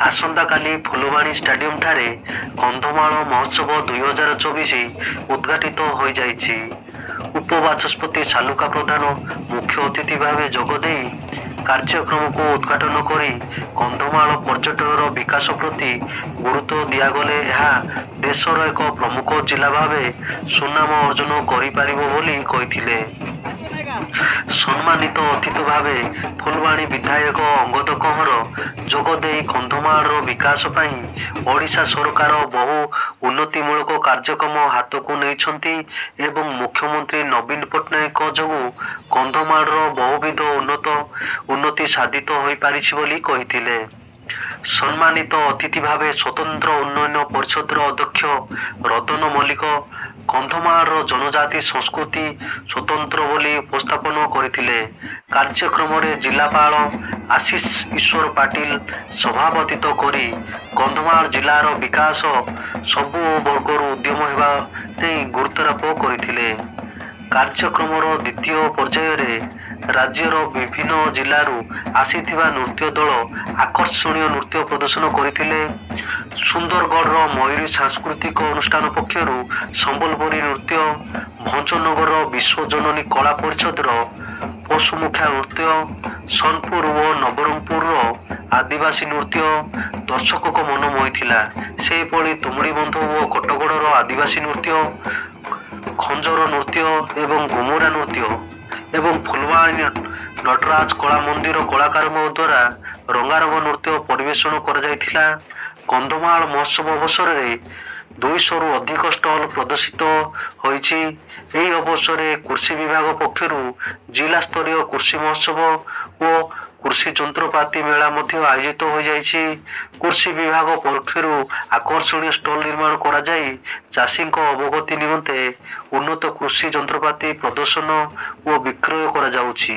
ଆସନ୍ତାକାଲି ଫୁଲବାଣୀ ଷ୍ଟାଡିୟମ ଠାରେ କନ୍ଧମାଳ ମହୋତ୍ସବ 2024 ଉଦ୍ଘାଟିତ ହୋଇଯାଇଛି। ଉପବାଚସ୍ପତି ଶାଲୁକା ପ୍ରଧାନ ମୁଖ୍ୟ ଅତିଥି ଭାବେ ଯୋଗଦେଇ କାର୍ଯ୍ୟକ୍ରମକୁ ଉଦ୍ଘାଟନ କରି କନ୍ଧମାଳ ପର୍ଯ୍ୟଟନର ବିକାଶ ପ୍ରତି ଗୁରୁତ୍ୱ ଦିଆଗଲେ ଏହା ଦେଶର ଏକ ପ୍ରମୁଖ ଜିଲ୍ଲା ଭାବେ ସୁନାମ ଅର୍ଜନ କରିପାରିବ ବୋଲି କହିଥିଲେ। ସମ୍ମାନିତ ଅତିଥି ଭାବେ ଫୁଲବାଣୀ ବିଧାୟକ ଅଙ୍ଗଦ କହଁର ଯୋଗଦେଇ କନ୍ଧମାଳର ବିକାଶ ପାଇଁ ଓଡ଼ିଶା ସରକାର ବହୁ ଉନ୍ନତିମୂଳକ କାର୍ଯ୍ୟକ୍ରମ ହାତକୁ ନେଇଛନ୍ତି ଏବଂ ମୁଖ୍ୟମନ୍ତ୍ରୀ ନବୀନ ପଟ୍ଟନାୟକଙ୍କ ଯୋଗୁଁ କନ୍ଧମାଳର ବହୁବିଧ ଉନ୍ନତି ସାଧିତ ହୋଇପାରିଛି ବୋଲି କହିଥିଲେ। ସମ୍ମାନିତ ଅତିଥି ଭାବେ ସ୍ୱତନ୍ତ୍ର ଉନ୍ନୟନ ପରିଷଦର ଅଧ୍ୟକ୍ଷ ରତନ ମଲ୍ଲିକ କନ୍ଧମାଳର ଜନଜାତି ସଂସ୍କୃତି ସ୍ୱତନ୍ତ୍ର ବୋଲି ଉପସ୍ଥାପନ କରିଥିଲେ। କାର୍ଯ୍ୟକ୍ରମରେ ଜିଲ୍ଲାପାଳ ଆଶିଷ ଈଶ୍ୱର ପାଟିଲ ସଭାପତିତ୍ୱ କରି କନ୍ଧମାଳ ଜିଲ୍ଲାର ବିକାଶ ସବୁ ବର୍ଗରୁ ଉଦ୍ୟମ ହେବା ନେଇ ଗୁରୁତ୍ୱାରୋପ କରିଥିଲେ। କାର୍ଯ୍ୟକ୍ରମର ଦ୍ୱିତୀୟ ପର୍ଯ୍ୟାୟରେ ରାଜ୍ୟର ବିଭିନ୍ନ ଜିଲ୍ଲାରୁ ଆସିଥିବା ନୃତ୍ୟ ଦଳ ଆକର୍ଷଣୀୟ ନୃତ୍ୟ ପ୍ରଦର୍ଶନ କରିଥିଲେ। ସୁନ୍ଦରଗଡ଼ର ମୟୂରୀ ସାଂସ୍କୃତିକ ଅନୁଷ୍ଠାନ ପକ୍ଷରୁ ସମ୍ବଲପୁରୀ ନୃତ୍ୟ, ଭଞ୍ଜନଗରର ବିଶ୍ୱଜନନୀ କଳା ପରିଷଦର ପଶୁମୁଖା ନୃତ୍ୟ, ସୋନପୁର ଓ ନବରଙ୍ଗପୁରର ଆଦିବାସୀ ନୃତ୍ୟ ଦର୍ଶକଙ୍କ ମନ ମୋହିଥିଲା। ସେହିଭଳି ତୁମୁଡ଼ିବନ୍ଧ ଓ କୋଟଗଡ଼ର ଆଦିବାସୀ ନୃତ୍ୟ, ଖଞ୍ଜର ନୃତ୍ୟ ଏବଂ ଘୁମୁରା ନୃତ୍ୟ ଏବଂ ଫୁଲବାଣୀ ନଟରାଜ କଳା ମନ୍ଦିର କଳାକାରଙ୍କ ଦ୍ୱାରା ରଙ୍ଗାରଙ୍ଗ ନୃତ୍ୟ ପରିବେଷଣ କରାଯାଇଥିଲା। କନ୍ଧମାଳ ମହୋତ୍ସବ ଅବସରରେ 200ରୁ ଅଧିକ ଷ୍ଟଲ ପ୍ରଦର୍ଶିତ ହୋଇଛି। ଏହି ଅବସରରେ କୃଷି ବିଭାଗ ପକ୍ଷରୁ ଜିଲ୍ଲାସ୍ତରୀୟ କୃଷି ମହୋତ୍ସବ ଓ କୃଷି ଯନ୍ତ୍ରପାତି ମେଳା ମଧ୍ୟ ଆୟୋଜିତ ହୋଇଯାଇଛି। କୃଷି ବିଭାଗ ପକ୍ଷରୁ ଆକର୍ଷଣୀୟ ଷ୍ଟଲ ନିର୍ମାଣ କରାଯାଇ ଚାଷୀଙ୍କ ଅବଗତି ନିମନ୍ତେ ଉନ୍ନତ କୃଷି ଯନ୍ତ୍ରପାତି ପ୍ରଦର୍ଶନ ଓ ବିକ୍ରୟ କରାଯାଉଛି।